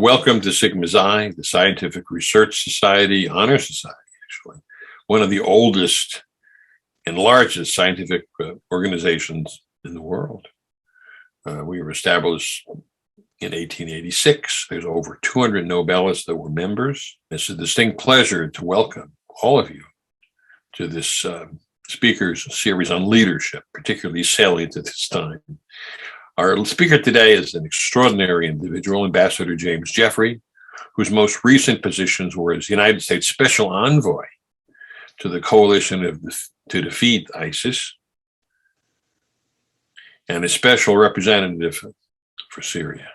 Welcome to Sigma Xi, the Scientific Research Society, Honor Society, actually, one of the oldest and largest scientific organizations in the world. We were established in 1886. There's over 200 Nobelists that were members. It's a distinct pleasure to welcome all of you to this speakers series on leadership, particularly salient at this time. Our speaker today is an extraordinary individual, Ambassador James Jeffrey, whose most recent positions were as United States Special Envoy to the Coalition to Defeat ISIS and a Special Representative for Syria.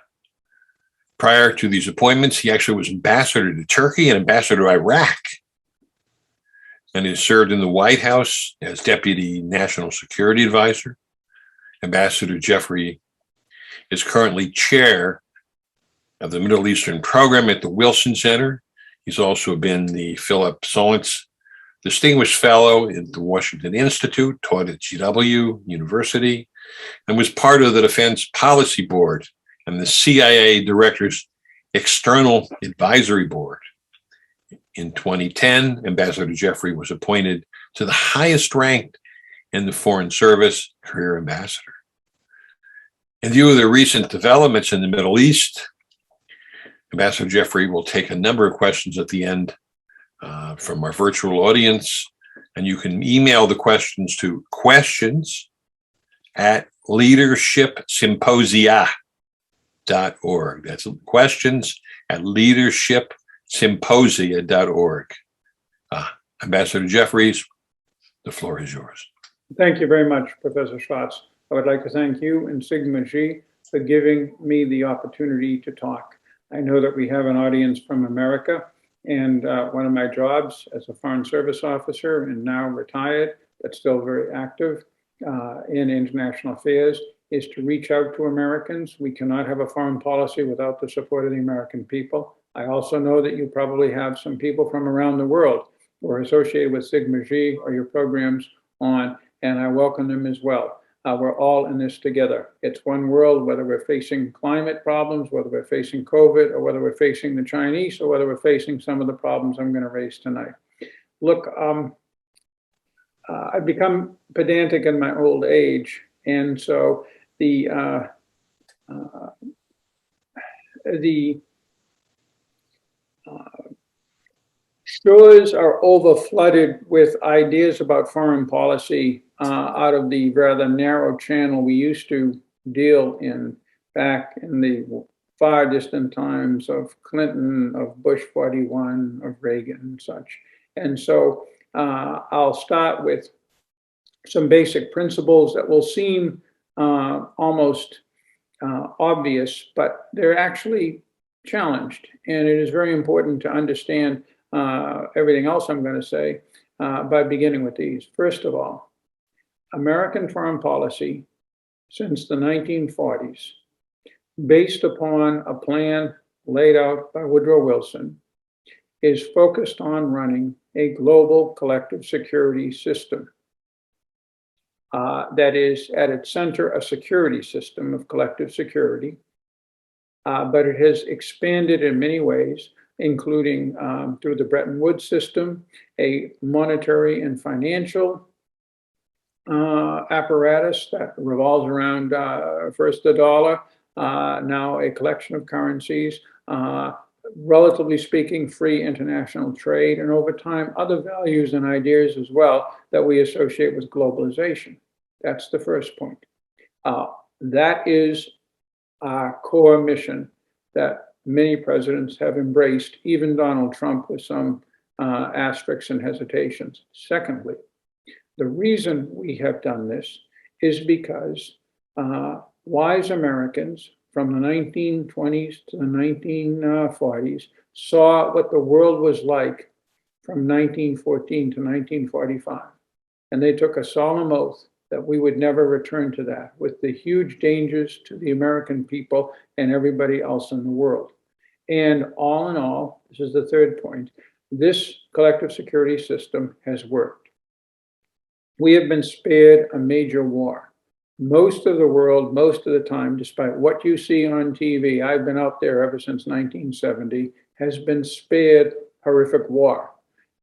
Prior to these appointments, he actually was Ambassador to Turkey and Ambassador to Iraq, and he served in the White House as Deputy National Security Advisor. Ambassador Jeffrey is currently chair of the Middle Eastern program at the Wilson Center. He's also been the Philip Solonz Distinguished Fellow at the Washington Institute, taught at GW University, and was part of the Defense Policy Board and the CIA Director's External Advisory Board. In 2010, Ambassador Jeffrey was appointed to the highest rank in the Foreign Service, Career Ambassador. In view of the recent developments in the Middle East, Ambassador Jeffrey will take a number of questions at the end from our virtual audience, and you can email the questions to questions@leadershipsymposia.org. That's questions@leadershipsymposia.org. Ambassador Jeffries, the floor is yours. Thank you very much, Professor Schwartz. I would like to thank you and Sigma Xi for giving me the opportunity to talk. I know that we have an audience from America, and one of my jobs as a Foreign Service officer and now retired, but still very active in international affairs, is to reach out to Americans. We cannot have a foreign policy without the support of the American people. I also know that you probably have some people from around the world who are associated with Sigma Xi or your programs on, and I welcome them as well. We're all in this together. It's one world, whether we're facing climate problems, whether we're facing COVID, or whether we're facing the Chinese, or whether we're facing some of the problems I'm going to raise tonight. Look, I've become pedantic in my old age, and so the shores are overflooded with ideas about foreign policy out of the rather narrow channel we used to deal in back in the far distant times of Clinton, of Bush 41, of Reagan and such. And so I'll start with some basic principles that will seem almost obvious, but they're actually challenged. And it is very important to understand everything else I'm going to say by beginning with these. First of all, American foreign policy since the 1940s, based upon a plan laid out by Woodrow Wilson, is focused on running a global collective security system that is at its center a security system of collective security, but it has expanded in many ways, including through the Bretton Woods system, a monetary and financial apparatus that revolves around first the dollar, now a collection of currencies, relatively speaking, free international trade, and over time, other values and ideas as well that we associate with globalization. That's the first point. That is our core mission that many presidents have embraced, even Donald Trump with some asterisks and hesitations. Secondly, the reason we have done this is because wise Americans from the 1920s to the 1940s saw what the world was like from 1914 to 1945. And they took a solemn oath that we would never return to that, with the huge dangers to the American people and everybody else in the world. And all in all, this is the third point, this collective security system has worked. We have been spared a major war. most of the world, most of the time, despite what you see on TV, I've been out there ever since 1970, has been spared horrific war.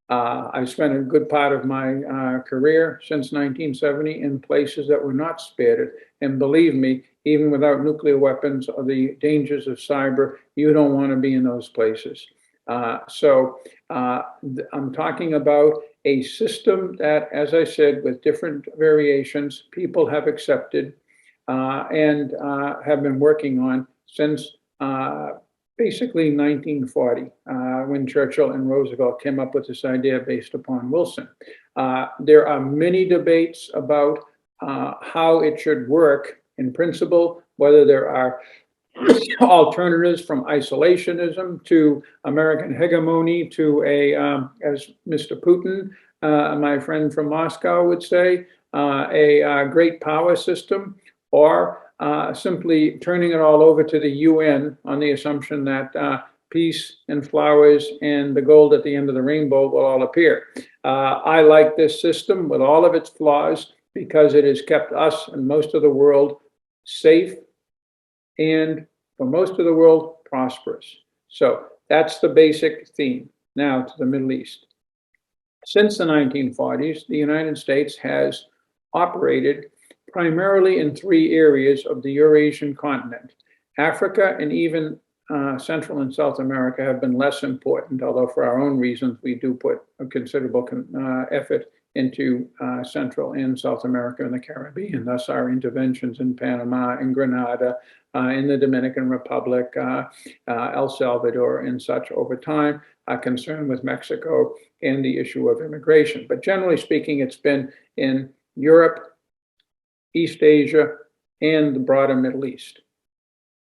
I've spent a good part of my career since 1970 in places that were not spared it. And believe me, even without nuclear weapons or the dangers of cyber, you don't want to be in those places. I'm talking about a system that, as I said, with different variations, people have accepted and have been working on since basically 1940, when Churchill and Roosevelt came up with this idea based upon Wilson. There are many debates about how it should work in principle, whether there are alternatives from isolationism to American hegemony to as Mr. Putin, my friend from Moscow would say, a great power system, or simply turning it all over to the UN on the assumption that peace and flowers and the gold at the end of the rainbow will all appear. I like this system with all of its flaws because it has kept us and most of the world safe and, for most of the world, prosperous. So that's the basic theme. Now to the Middle East. Since the 1940s, the United States has operated primarily in three areas of the Eurasian continent. Africa and even Central and South America have been less important, although for our own reasons, we do put a considerable effort into Central and South America and the Caribbean. Thus, our interventions in Panama and Grenada, in the Dominican Republic, El Salvador, and such over time, are concerned with Mexico and the issue of immigration. But generally speaking, it's been in Europe, East Asia, and the broader Middle East.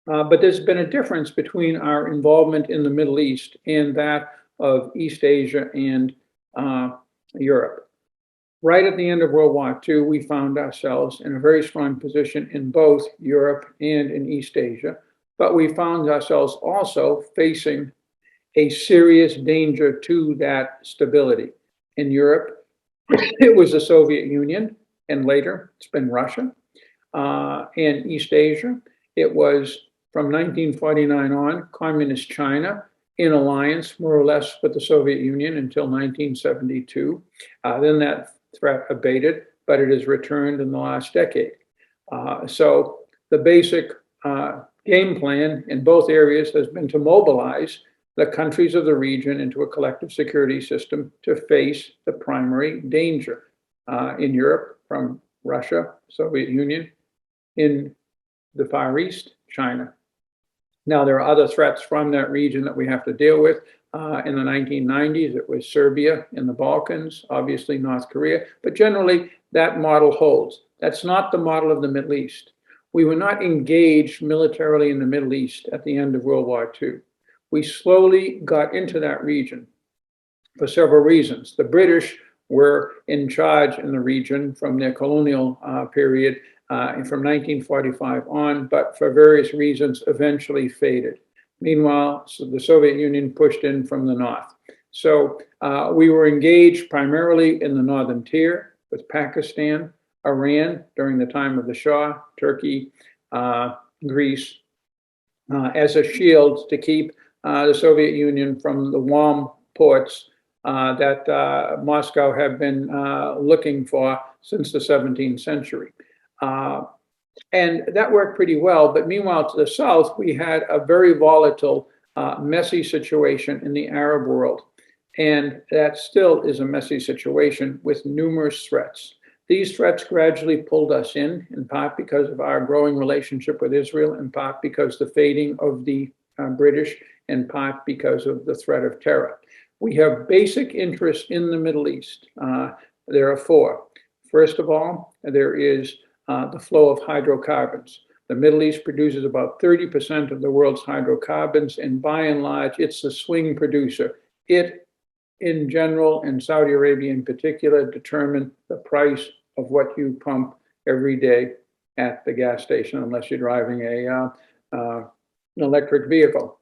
But there's been a difference between our involvement in the Middle East and that of East Asia and Europe. Right at the end of World War II, we found ourselves in a very strong position in both Europe and in East Asia, but we found ourselves also facing a serious danger to that stability. In Europe, it was the Soviet Union, and later it's been Russia. In East Asia, it was from 1949 on, Communist China, in alliance more or less with the Soviet Union until 1972. Then that threat abated, but it has returned in the last decade. So the basic game plan in both areas has been to mobilize the countries of the region into a collective security system to face the primary danger. In Europe, from Russia, Soviet Union; in the Far East, China. Now, there are other threats from that region that we have to deal with. In the 1990s, it was Serbia in the Balkans, obviously North Korea, but generally that model holds. That's not the model of the Middle East. We were not engaged militarily in the Middle East at the end of World War II. We slowly got into that region for several reasons. The British were in charge in the region from their colonial period from 1945 on, but for various reasons eventually faded. Meanwhile, the Soviet Union pushed in from the north. So we were engaged primarily in the northern tier with Pakistan, Iran during the time of the Shah, Turkey, Greece, as a shield to keep the Soviet Union from the warm ports that Moscow had been looking for since the 17th century. And that worked pretty well. But meanwhile, to the south, we had a very volatile, messy situation in the Arab world. And that still is a messy situation with numerous threats. These threats gradually pulled us in part because of our growing relationship with Israel, in part because the fading of the British, in part because of the threat of terror. We have basic interests in the Middle East. There are four. First of all, there is the flow of hydrocarbons. The Middle East produces about 30% of the world's hydrocarbons, and by and large, it's the swing producer. It, in general, and Saudi Arabia in particular, determine the price of what you pump every day at the gas station, unless you're driving an electric vehicle.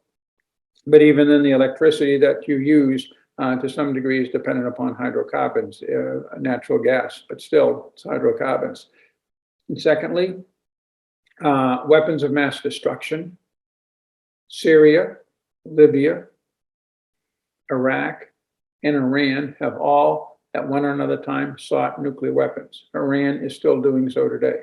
But even then, the electricity that you use to some degree is dependent upon hydrocarbons, natural gas, but still it's hydrocarbons. And secondly, weapons of mass destruction. Syria, Libya, Iraq, and Iran have all, at one or another time, sought nuclear weapons. Iran is still doing so today.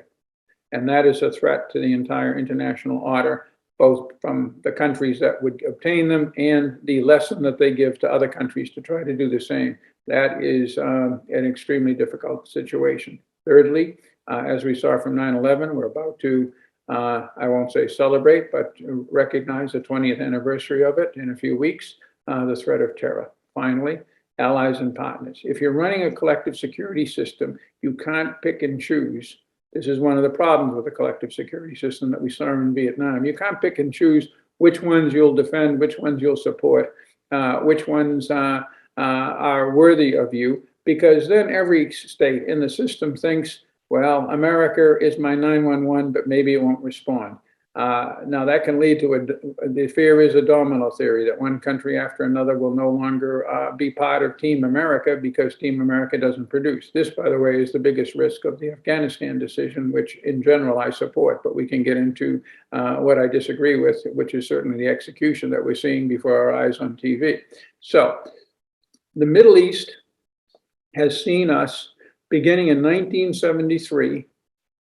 And that is a threat to the entire international order, both from the countries that would obtain them and the lesson that they give to other countries to try to do the same. That is an extremely difficult situation. Thirdly, as we saw from 9/11, we're about to, I won't say celebrate, but recognize the 20th anniversary of it in a few weeks, the threat of terror. Finally, allies and partners. If you're running a collective security system, you can't pick and choose. This is one of the problems with the collective security system that we saw in Vietnam. You can't pick and choose which ones you'll defend, which ones you'll support, which ones are worthy of you, because then every state in the system thinks, well, America is my 911, but maybe it won't respond. Now that can lead to the fear is a domino theory, that one country after another will no longer be part of Team America because Team America doesn't produce. This, by the way, is the biggest risk of the Afghanistan decision, which in general I support, but we can get into what I disagree with, which is certainly the execution that we're seeing before our eyes on TV. So the Middle East has seen us beginning in 1973,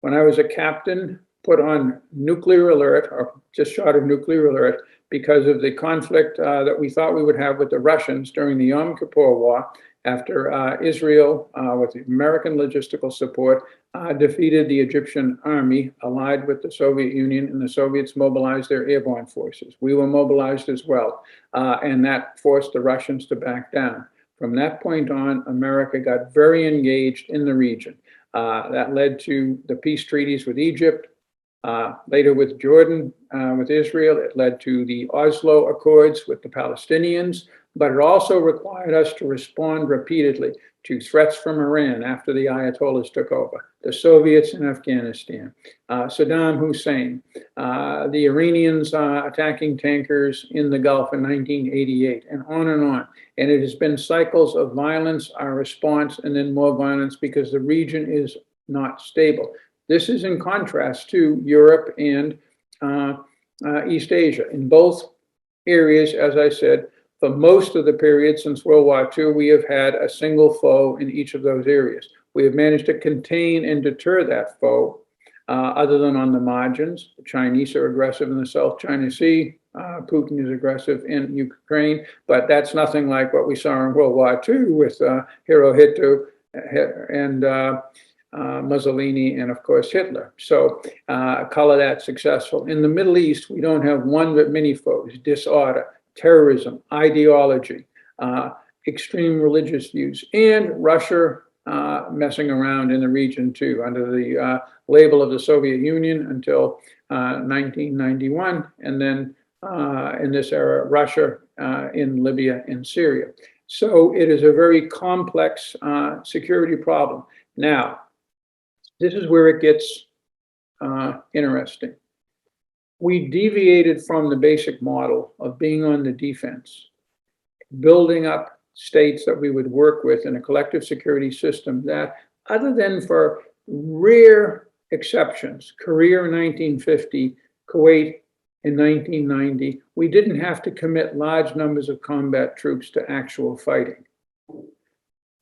when I was a captain, put on nuclear alert, or just short of nuclear alert, because of the conflict that we thought we would have with the Russians during the Yom Kippur War, after Israel, with American logistical support, defeated the Egyptian army, allied with the Soviet Union, and the Soviets mobilized their airborne forces. We were mobilized as well, and that forced the Russians to back down. From that point on, America got very engaged in the region. That led to the peace treaties with Egypt, later with Jordan, with Israel. It led to the Oslo Accords with the Palestinians, but it also required us to respond repeatedly to threats from Iran after the Ayatollahs took over, the Soviets in Afghanistan, Saddam Hussein, the Iranians attacking tankers in the Gulf in 1988, and on and on. And it has been cycles of violence, our response, and then more violence, because the region is not stable. This is in contrast to Europe and East Asia. In both areas, as I said, for most of the period since World War II, we have had a single foe in each of those areas. We have managed to contain and deter that foe, other than on the margins. The Chinese are aggressive in the South China Sea. Putin is aggressive in Ukraine, but that's nothing like what we saw in World War II with Hirohito and Mussolini, and of course Hitler. So color that successful. In the Middle East, we don't have one but many foes: disorder, terrorism, ideology, extreme religious views, and Russia messing around in the region too, under the label of the Soviet Union until 1991, and then in this era, Russia in Libya and Syria. So it is a very complex security problem. Now, this is where it gets interesting. We deviated from the basic model of being on the defense, building up states that we would work with in a collective security system that, other than for rare exceptions, Korea in 1950, Kuwait in 1990, we didn't have to commit large numbers of combat troops to actual fighting.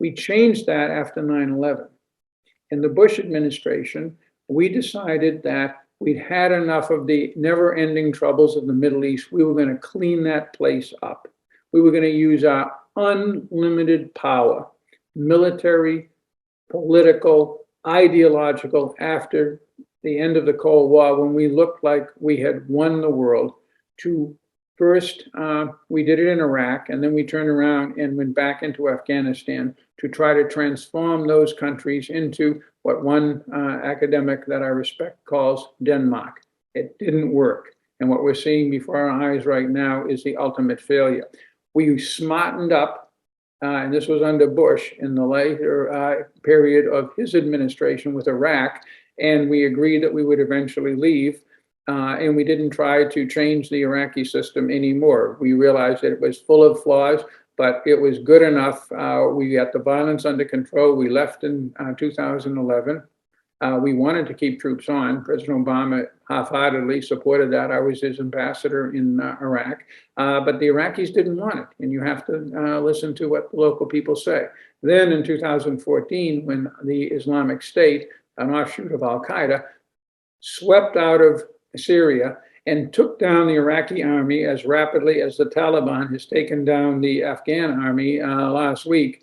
We changed that after 9/11. In the Bush administration, we decided that we'd had enough of the never-ending troubles of the Middle East. We were going to clean that place up. We were going to use our unlimited power, military, political, ideological, after the end of the Cold War, when we looked like we had won the world, to first, we did it in Iraq, and then we turned around and went back into Afghanistan to try to transform those countries into what one academic that I respect calls Denmark. It didn't work. And what we're seeing before our eyes right now is the ultimate failure. We smartened up, and this was under Bush in the later period of his administration with Iraq, and we agreed that we would eventually leave. And we didn't try to change the Iraqi system anymore. We realized that it was full of flaws, but it was good enough. We got the violence under control. We left in 2011. We wanted to keep troops on. President Obama half-heartedly supported that. I was his ambassador in Iraq, but the Iraqis didn't want it, and you have to listen to what the local people say. Then in 2014, when the Islamic State, an offshoot of Al-Qaeda, swept out of Syria and took down the Iraqi army as rapidly as the Taliban has taken down the Afghan army last week,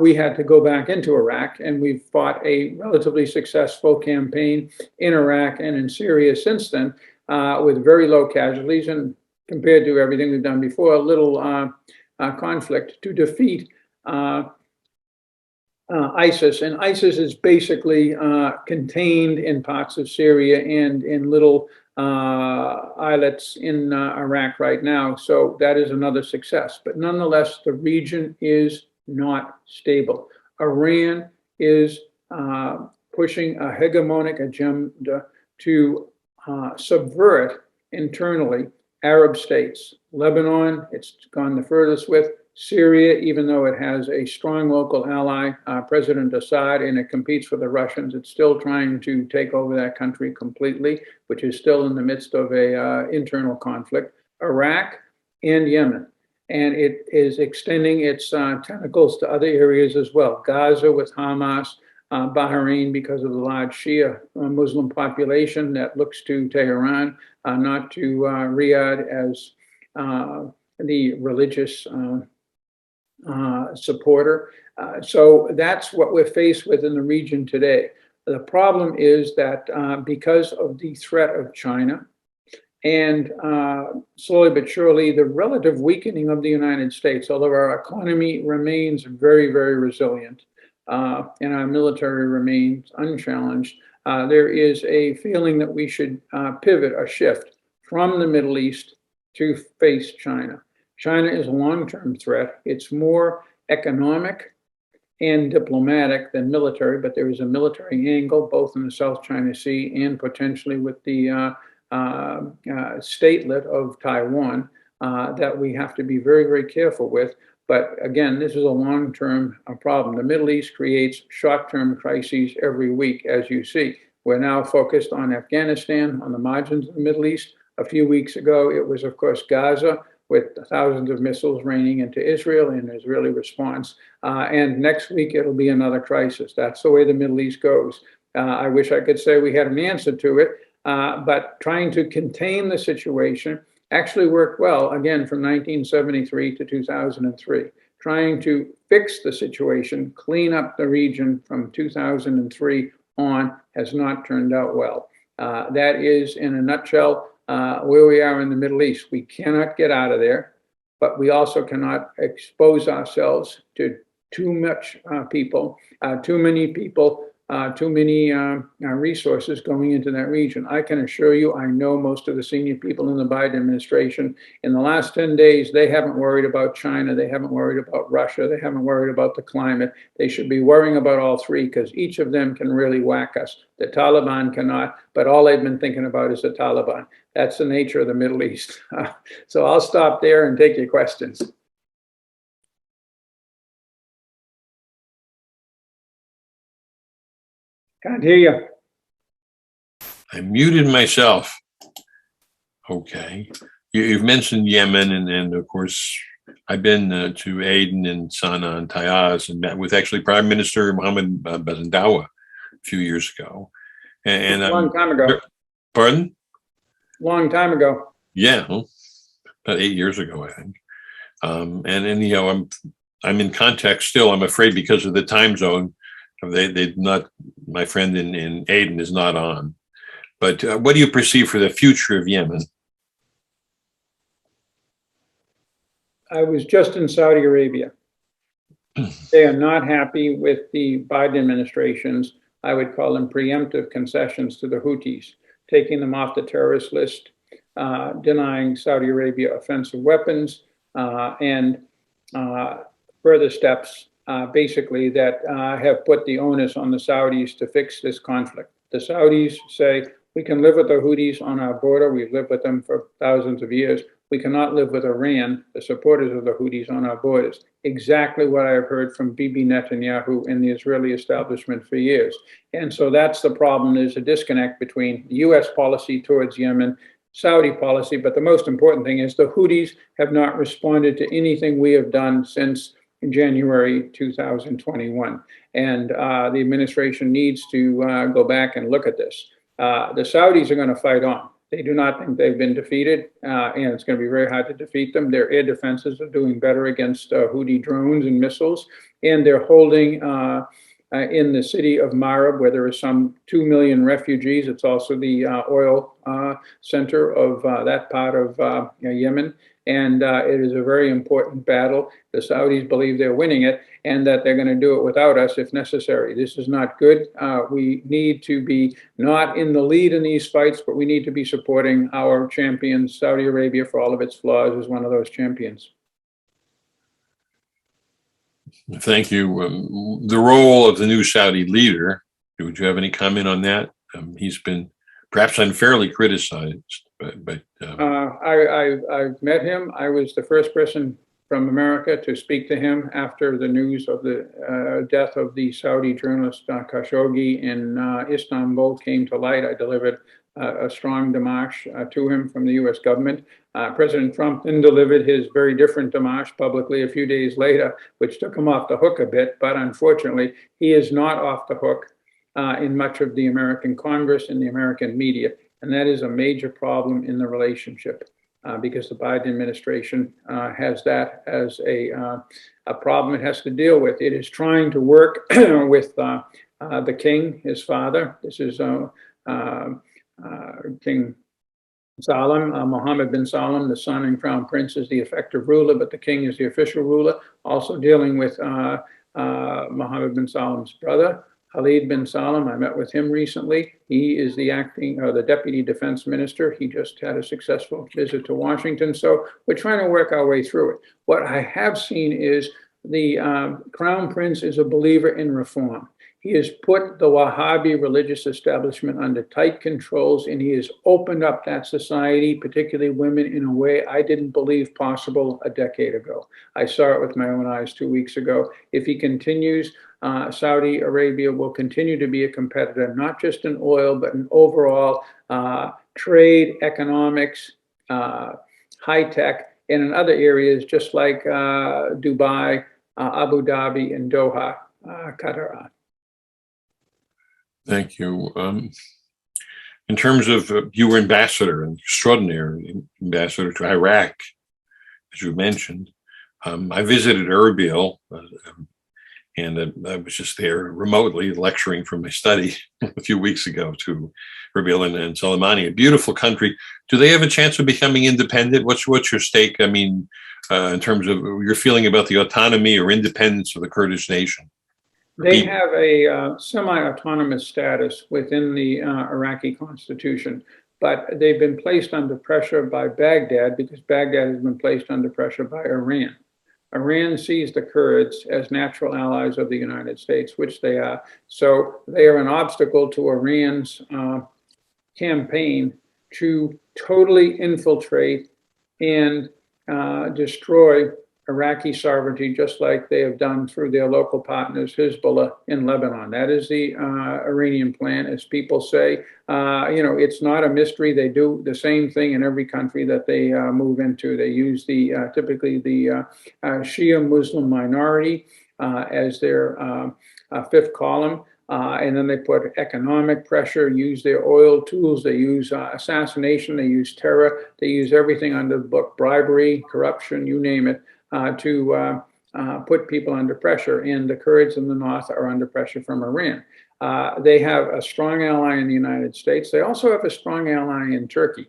we had to go back into Iraq, and we've fought a relatively successful campaign in Iraq and in Syria since then, with very low casualties, and compared to everything we've done before, a little conflict to defeat ISIS. And ISIS is basically contained in parts of Syria and in little islets in Iraq right now. So that is another success. But nonetheless, the region is not stable. Iran is pushing a hegemonic agenda to subvert internally Arab states. Lebanon, it's gone the furthest with. Syria, even though it has a strong local ally, President Assad, and it competes with the Russians, it's still trying to take over that country completely, which is still in the midst of a internal conflict. Iraq and Yemen. And it is extending its tentacles to other areas as well. Gaza with Hamas, Bahrain because of the large Shia Muslim population that looks to Tehran, not to Riyadh as the religious supporter. So that's what we're faced with in the region today. The problem is that because of the threat of China, and slowly but surely, the relative weakening of the United States, although our economy remains very, very resilient and our military remains unchallenged, there is a feeling that we should pivot, a shift from the Middle East to face China. China is a long-term threat. It's more economic and diplomatic than military, but there is a military angle both in the South China Sea and potentially with the statelet of Taiwan that we have to be very, very careful with. But again, this is a long-term problem. The Middle East creates short-term crises every week, as you see. We're now focused on Afghanistan, on the margins of the Middle East. A few weeks ago, it was, of course, Gaza, with thousands of missiles raining into Israel and Israeli response. And next week, it'll be another crisis. That's the way the Middle East goes. I wish I could say we had an answer to it. But trying to contain the situation actually worked well, again, from 1973 to 2003. Trying to fix the situation, clean up the region from 2003 on has not turned out well. That is, in a nutshell, where we are in the Middle East. We cannot get out of there, but we also cannot expose ourselves to too much people, too many people, too many resources going into that region. I can assure you, I know most of the senior people in the Biden administration. In the last 10 days, they haven't worried about China. They haven't worried about Russia. They haven't worried about the climate. They should be worrying about all three because each of them can really whack us. The Taliban cannot, but all they've been thinking about is the Taliban. That's the nature of the Middle East. So I'll stop there and take your questions. Can't hear you. I muted myself. Okay. You've mentioned Yemen, and of course, I've been to Aden and Sana'a and Tayaz and met with actually Prime Minister Mohammed Bazendawa a few years ago. And a long time ago. Pardon? Long time ago. Yeah, well, about 8 years ago, I think. And you know, I'm in contact still. I'm afraid because of the time zone. They not, my friend in Aden is not on. But what do you perceive for the future of Yemen? I was just in Saudi Arabia. They are not happy with the Biden administration's, I would call them preemptive concessions to the Houthis, taking them off the terrorist list, denying Saudi Arabia offensive weapons, and further steps basically that have put the onus on the Saudis to fix this conflict. The Saudis say, we can live with the Houthis on our border. We've lived with them for thousands of years. We cannot live with Iran, the supporters of the Houthis, on our borders. Exactly what I have heard from Bibi Netanyahu and the Israeli establishment for years. And so that's the problem. There's a disconnect between US policy towards Yemen, Saudi policy, but the most important thing is the Houthis have not responded to anything we have done since January 2021. And the administration needs to go back and look at this. The Saudis are going to fight on. They do not think they've been defeated, and it's going to be very hard to defeat them. Their air defenses are doing better against Houthi drones and missiles, and they're holding in the city of Marib, where there are some 2 million refugees. It's also the oil center of that part of Yemen. And it is a very important battle. The Saudis believe they're winning it and that they're going to do it without us if necessary. This is not good. We need to be not in the lead in these fights, but we need to be supporting our champions. Saudi Arabia, for all of its flaws, is one of those champions. Thank you. The role of the new Saudi leader, would you have any comment on that? He's been perhaps unfairly criticized, but I've met him. I was the first person from America to speak to him after the news of the death of the Saudi journalist Khashoggi in Istanbul came to light. I delivered a strong démarche to him from the U.S. government. President Trump then delivered his very different démarche publicly a few days later, which took him off the hook a bit. But unfortunately, he is not off the hook in much of the American Congress and the American media. And that is a major problem in the relationship because the Biden administration has that as a problem it has to deal with. It is trying to work with the king, his father. This is King Salman, Mohammed bin Salman, the son and crown prince, is the effective ruler, but the king is the official ruler. Also dealing with Mohammed bin Salman's brother, Khalid bin Salman. I met with him recently. He is the the deputy defense minister. He just had a successful visit to Washington. So we're trying to work our way through it. What I have seen is the crown prince is a believer in reform. He has put the Wahhabi religious establishment under tight controls, and he has opened up that society, particularly women, in a way I didn't believe possible a decade ago. I saw it with my own eyes 2 weeks ago. If he continues, Saudi Arabia will continue to be a competitor, not just in oil, but in overall trade, economics, high tech, and in other areas, just like Dubai, Abu Dhabi, and Doha, Qatar. Thank you. In terms of you were ambassador, an extraordinary ambassador to Iraq, as you mentioned. I visited Erbil, and I was just there remotely lecturing from my study a few weeks ago to Erbil and Soleimani, a beautiful country. Do they have a chance of becoming independent? What's your stake? I mean, in terms of your feeling about the autonomy or independence of the Kurdish nation? They have a semi-autonomous status within the Iraqi constitution, but they've been placed under pressure by Baghdad because Baghdad has been placed under pressure by Iran. Iran sees the Kurds as natural allies of the United States, which they are. So they are an obstacle to Iran's campaign to totally infiltrate and destroy Iraqi sovereignty, just like they have done through their local partners, Hezbollah in Lebanon. That is the Iranian plan, as people say. It's not a mystery. They do the same thing in every country that they move into. They use typically the Shia Muslim minority as their fifth column. And then they put economic pressure, use their oil tools, they use assassination, they use terror, they use everything under the book, bribery, corruption, you name it, to put people under pressure. And the Kurds in the north are under pressure from Iran. They have a strong ally in the United States. They also have a strong ally in Turkey,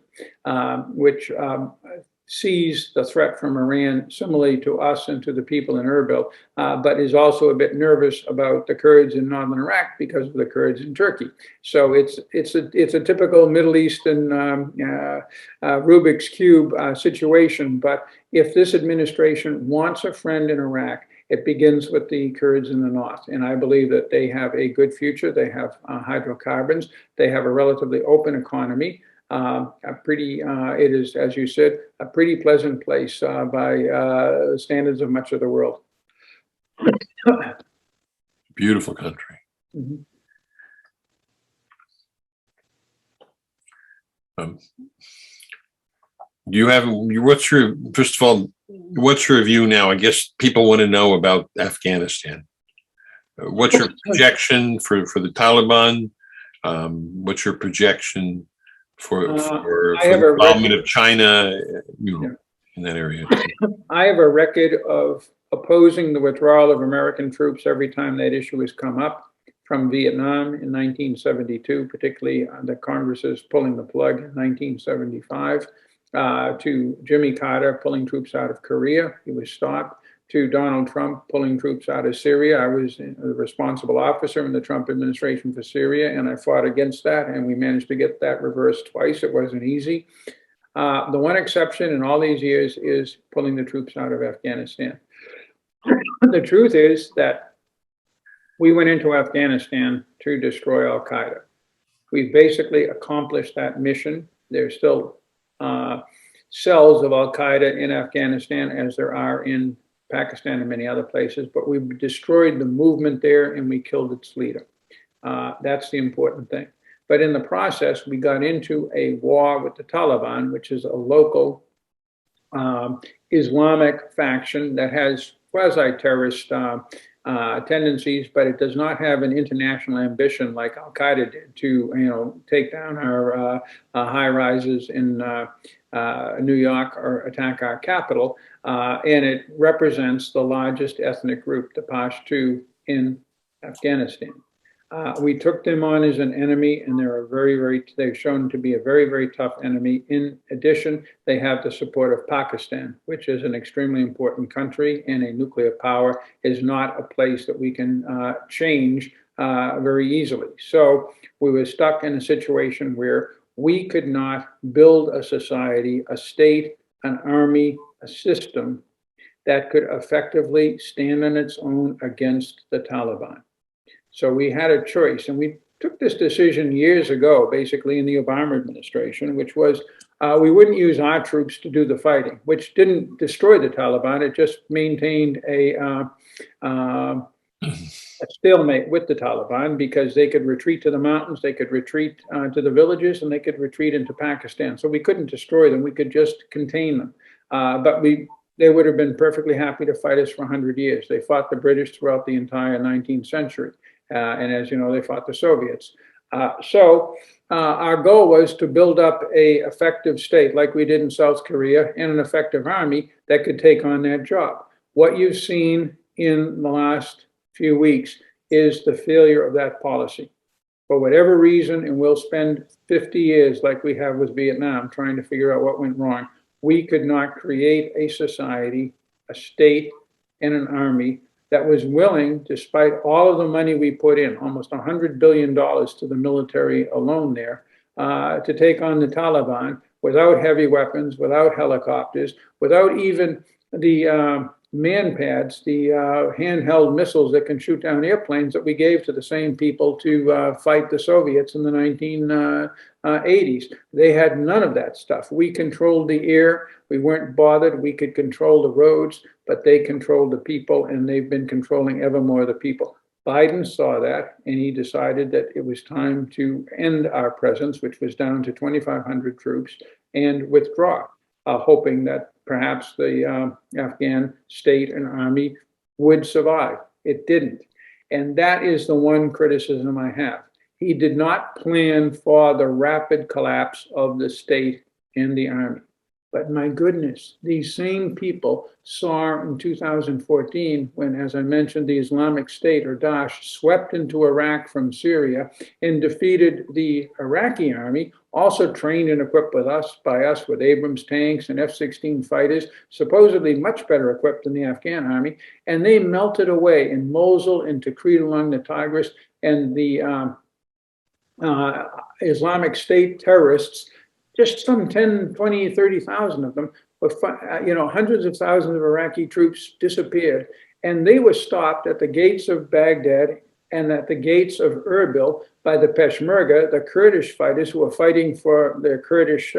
which sees the threat from Iran similarly to us and to the people in Erbil, but is also a bit nervous about the Kurds in northern Iraq because of the Kurds in Turkey. So it's a typical Middle Eastern Rubik's Cube situation. But if this administration wants a friend in Iraq, it begins with the Kurds in the north. And I believe that they have a good future. They have hydrocarbons. They have a relatively open economy. It is, as you said, a pretty pleasant place by standards of much of the world. Beautiful country. Mhm. Do you have, what's your, first of all, what's your view now? I guess people want to know about Afghanistan. What's your projection for the Taliban? What's your projection for I have the a involvement record. of China, Yeah. in that area? I have a record of opposing the withdrawal of American troops every time that issue has come up, from Vietnam in 1972, particularly the Congress's pulling the plug in 1975, to Jimmy Carter pulling troops out of Korea. He was stopped. To Donald Trump pulling troops out of Syria. I was the responsible officer in the Trump administration for Syria, and I fought against that, and we managed to get that reversed twice. It wasn't easy. The one exception in all these years is pulling the troops out of Afghanistan. The truth is that we went into Afghanistan to destroy Al Qaeda. We've basically accomplished that mission. There's still cells of Al Qaeda in Afghanistan, as there are in Pakistan and many other places, but we've destroyed the movement there and we killed its leader. That's the important thing. But in the process, we got into a war with the Taliban, which is a local Islamic faction that has quasi-terrorist tendencies, but it does not have an international ambition like Al Qaeda did to, take down our high rises in New York or attack our capital. And it represents the largest ethnic group, the Pashto, in Afghanistan. We took them on as an enemy, and they've shown to be a very, very tough enemy. In addition, they have the support of Pakistan, which is an extremely important country, and a nuclear power is not a place that we can change very easily. So we were stuck in a situation where we could not build a society, a state, an army, a system that could effectively stand on its own against the Taliban. So we had a choice, and we took this decision years ago, basically in the Obama administration, which was we wouldn't use our troops to do the fighting, which didn't destroy the Taliban. It just maintained a stalemate with the Taliban, because they could retreat to the mountains, they could retreat to the villages, and they could retreat into Pakistan. So we couldn't destroy them, we could just contain them. But they would have been perfectly happy to fight us for 100 years. They fought the British throughout the entire 19th century. And as you know, they fought the Soviets. So our goal was to build up an effective state like we did in South Korea, and an effective army that could take on that job. What you've seen in the last few weeks is the failure of that policy. For whatever reason, and we'll spend 50 years like we have with Vietnam trying to figure out what went wrong, we could not create a society, a state, and an army that was willing, despite all of the money we put in, almost $100 billion to the military alone there, to take on the Taliban without heavy weapons, without helicopters, without even the man-pads, the handheld missiles that can shoot down airplanes that we gave to the same people to fight the Soviets in the 1980s. They had none of that stuff. We controlled the air. We weren't bothered. We could control the roads, but they controlled the people, and they've been controlling ever more of the people. Biden saw that, and he decided that it was time to end our presence, which was down to 2,500 troops, and withdraw, hoping that perhaps the Afghan state and army would survive. It didn't. And that is the one criticism I have. He did not plan for the rapid collapse of the state and the army. But my goodness, these same people saw in 2014, when, as I mentioned, the Islamic State, or Daesh, swept into Iraq from Syria and defeated the Iraqi army, also trained and equipped by us with Abrams tanks and F-16 fighters, supposedly much better equipped than the Afghan army, and they melted away in Mosul, in Tikrit along the Tigris, and the Islamic State terrorists, just some 10, 20, 30,000 of them, hundreds of thousands of Iraqi troops disappeared. And they were stopped at the gates of Baghdad and at the gates of Erbil by the Peshmerga, the Kurdish fighters who are fighting for their Kurdish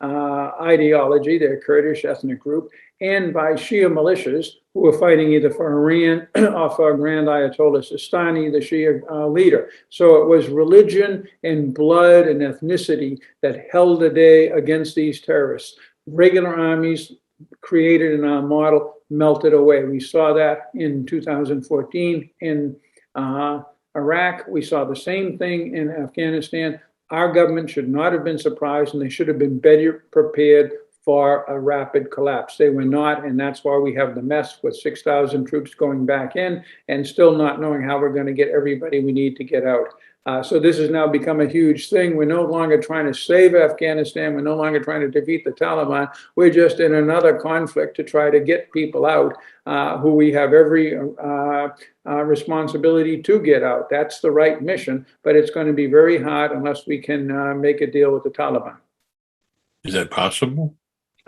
ideology, their Kurdish ethnic group, and by Shia militias who were fighting either for Iran or for Grand Ayatollah Sistani, the Shia leader. So it was religion and blood and ethnicity that held the day against these terrorists. Regular armies created in our model melted away. We saw that in 2014 in Iraq. We saw the same thing in Afghanistan. Our government should not have been surprised, and they should have been better prepared for a rapid collapse. They were not, and that's why we have the mess with 6,000 troops going back in and still not knowing how we're going to get everybody we need to get out. So this has now become a huge thing. We're no longer trying to save Afghanistan. We're no longer trying to defeat the Taliban. We're just in another conflict to try to get people out who we have every responsibility to get out. That's the right mission, but it's going to be very hard unless we can make a deal with the Taliban. Is that possible?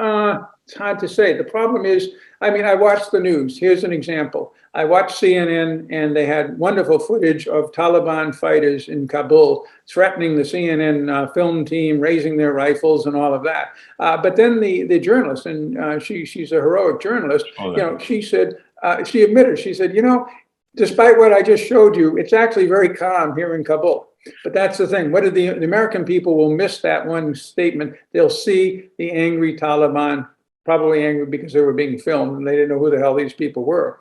It's hard to say. The problem is, I mean, I watched the news. Here's an example. I watched CNN, and they had wonderful footage of Taliban fighters in Kabul threatening the CNN film team, raising their rifles and all of that. But then the journalist, and she's a heroic journalist, she said, she admitted, she said, despite what I just showed you, it's actually very calm here in Kabul. But that's the thing. What did the American people will miss that one statement? They'll see the angry Taliban, probably angry because they were being filmed and they didn't know who the hell these people were.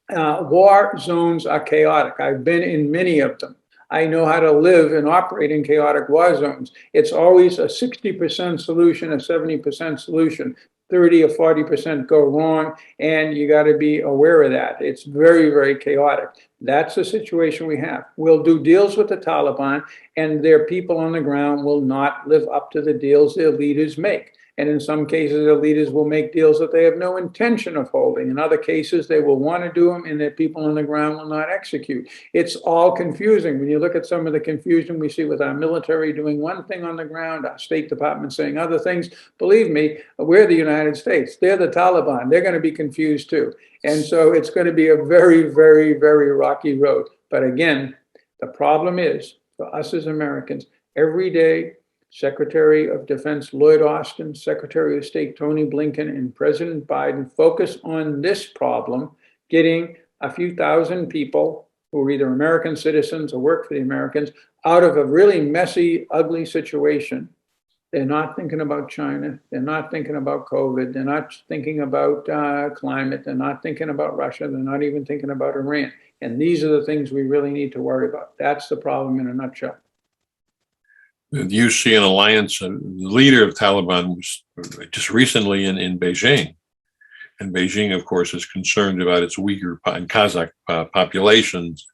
War zones are chaotic. I've been in many of them. I know how to live and operate in chaotic war zones. It's always a 60% solution, a 70% solution. 30 or 40% go wrong, and you got to be aware of that. It's very, very chaotic. That's the situation we have. We'll do deals with the Taliban, and their people on the ground will not live up to the deals their leaders make. And in some cases, their leaders will make deals that they have no intention of holding. In other cases, they will want to do them, and their people on the ground will not execute. It's all confusing. When you look at some of the confusion we see with our military doing one thing on the ground, our State Department saying other things, believe me, we're the United States. They're the Taliban. They're going to be confused too. And so it's going to be a very, very, very rocky road. But again, the problem is, for us as Americans, every day, Secretary of Defense Lloyd Austin, Secretary of State Tony Blinken, and President Biden focus on this problem, getting a few thousand people who are either American citizens or work for the Americans out of a really messy, ugly situation. They're not thinking about China. They're not thinking about COVID. They're not thinking about climate. They're not thinking about Russia. They're not even thinking about Iran. And these are the things we really need to worry about. That's the problem in a nutshell. Do you see an alliance? The leader of Taliban was just recently in Beijing. And Beijing, of course, is concerned about its Uyghur and Kazakh populations.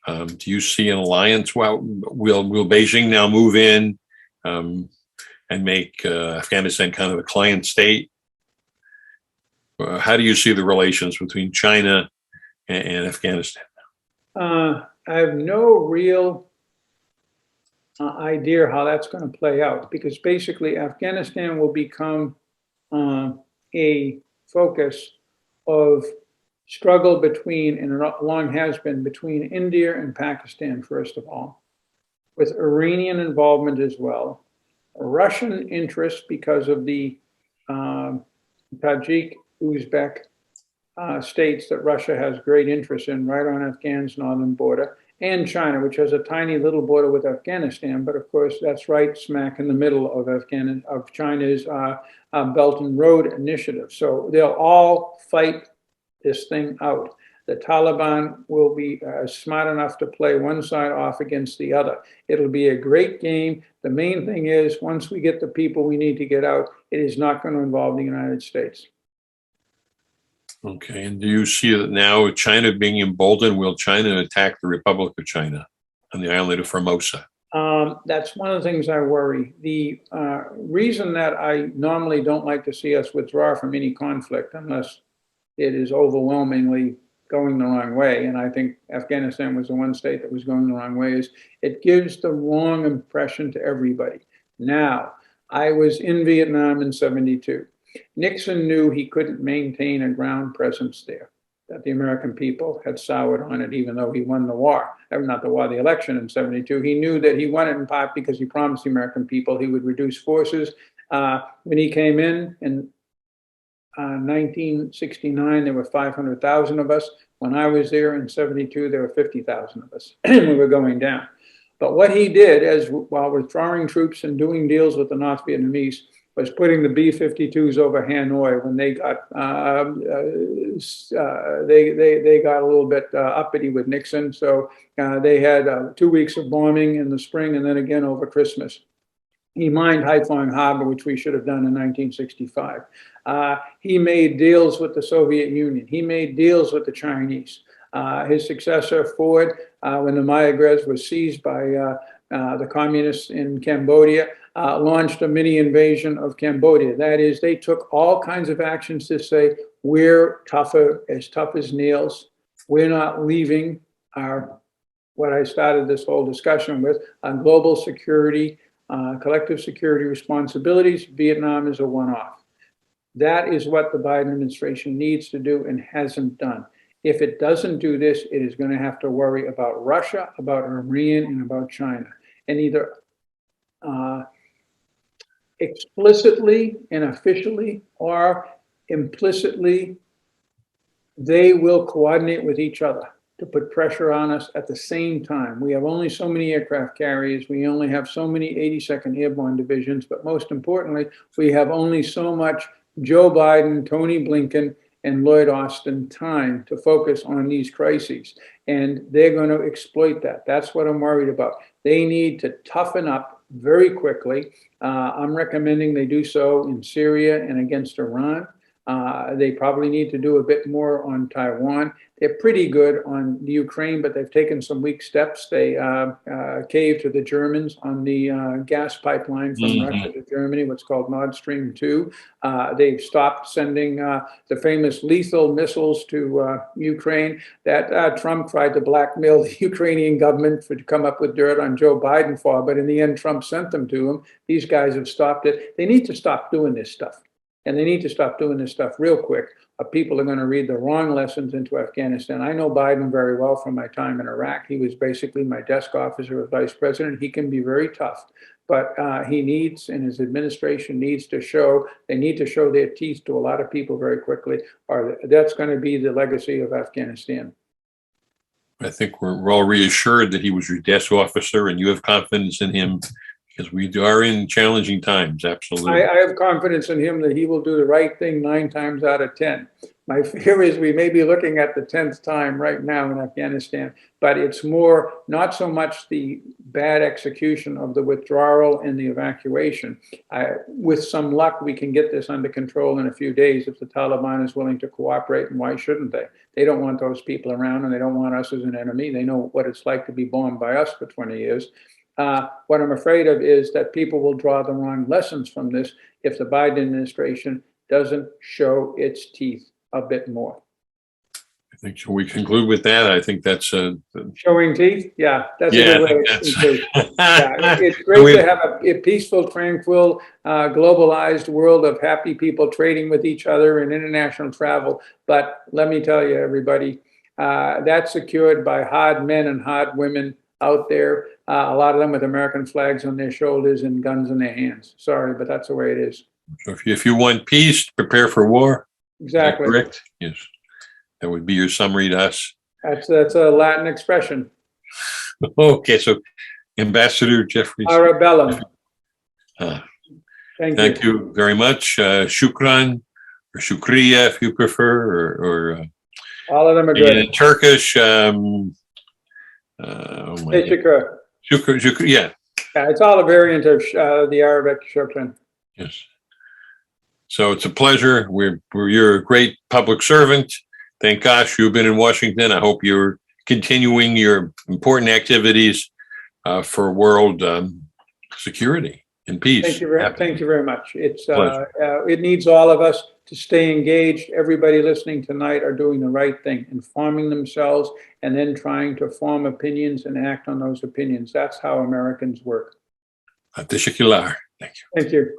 Do you see an alliance? Well, will Beijing now move in and make Afghanistan kind of a client state? How do you see the relations between China and Afghanistan? I have no real idea how that's going to play out, because basically Afghanistan will become a focus of struggle between, and long has been, between India and Pakistan, first of all, with Iranian involvement as well, Russian interest because of the Tajik, Uzbek states that Russia has great interest in right on Afghan's northern border, and China, which has a tiny little border with Afghanistan, but of course that's right smack in the middle of China's Belt and Road Initiative. So they'll all fight this thing out. The Taliban will be smart enough to play one side off against the other. It'll be a great game. The main thing is, once we get the people we need to get out, it is not going to involve the United States. Okay, and do you see that now with China being emboldened, will China attack the Republic of China on the island of Formosa? That's one of the things I worry. The reason that I normally don't like to see us withdraw from any conflict unless it is overwhelmingly going the wrong way, and I think Afghanistan was the one state that was going the wrong way, is it gives the wrong impression to everybody. Now, I was in Vietnam in '72. Nixon knew he couldn't maintain a ground presence there. that the American people had soured on it, even though he won the war, not the war, the election in 72. He knew that he won it in part because he promised the American people he would reduce forces. When he came in 1969, there were 500,000 of us. When I was there in 72, there were 50,000 of us. We were going down. But what he did, while withdrawing troops and doing deals with the North Vietnamese, was putting the B-52s over Hanoi when they got they got a little bit uppity with Nixon. So they had 2 weeks of bombing in the spring and then again over Christmas. He mined Haiphong Harbor, which we should have done in 1965. He made deals with the Soviet Union. He made deals with the Chinese. His successor, Ford, when the Mayagrez was seized by the communists in Cambodia, launched a mini invasion of Cambodia. That is, they took all kinds of actions to say, we're tougher, as tough as nails. We're not leaving what I started this whole discussion with, global security, collective security responsibilities. Vietnam is a one-off. That is what the Biden administration needs to do and hasn't done. If it doesn't do this, it is going to have to worry about Russia, about Iran, and about China. And either explicitly and officially or implicitly, they will coordinate with each other to put pressure on us at the same time. We have only so many aircraft carriers. We only have so many 82nd Airborne Divisions. But most importantly, we have only so much Joe Biden, Tony Blinken, and Lloyd Austin time to focus on these crises. And they're going to exploit that. That's what I'm worried about. They need to toughen up very quickly. I'm recommending they do so in Syria and against Iran. They probably need to do a bit more on Taiwan. They're pretty good on the Ukraine, but they've taken some weak steps. They caved to the Germans on the gas pipeline from Russia to Germany, what's called Nord Stream 2. They've stopped sending the famous lethal missiles to Ukraine that Trump tried to blackmail the Ukrainian government to come up with dirt on Joe Biden for, but in the end, Trump sent them to him. These guys have stopped it. They need to stop doing this stuff. And they need to stop doing this stuff real quick, or people are going to read the wrong lessons into Afghanistan. I know Biden very well from my time in Iraq. He was basically my desk officer as vice president. He can be very tough, but he needs, and his administration needs to show, they need to show their teeth to a lot of people very quickly, or that's going to be the legacy of Afghanistan. I think we're all reassured that he was your desk officer and you have confidence in him, because we are in challenging times. Absolutely. I have confidence in him that he will do the right thing 9 times out of 10. My fear is we may be looking at the 10th time right now in Afghanistan, but it's more, not so much the bad execution of the withdrawal and the evacuation. With some luck, we can get this under control in a few days if the Taliban is willing to cooperate, and why shouldn't they? They don't want those people around, and they don't want us as an enemy. They know what it's like to be bombed by us for 20 years. What I'm afraid of is that people will draw the wrong lessons from this if the Biden administration doesn't show its teeth a bit more. I think, shall we conclude with that? I think that's showing teeth. Yeah, that's a good way to conclude. Yeah, it's great to have a peaceful, tranquil, globalized world of happy people trading with each other and international travel. But let me tell you, everybody, that's secured by hard men and hard women out there, a lot of them with American flags on their shoulders and guns in their hands. Sorry, but that's the way it is. So if you want peace, prepare for war. Exactly. Correct? Yes. That would be your summary to us. That's a Latin expression. Okay, so Ambassador Jeffries. Arabellum. Thank you very much. Shukran, or shukriya if you prefer, or all of them are good. In Turkish, Teşekkür. Shukr, yeah. It's all a variant of the Arabic shukran. Yes. So it's a pleasure. You're a great public servant. Thank gosh you've been in Washington. I hope you're continuing your important activities for world security and peace. Thank you very much. It needs all of us to stay engaged. Everybody listening tonight are doing the right thing, informing themselves, and then trying to form opinions and act on those opinions. That's how Americans work. Teşekkürler. Thank you. Thank you.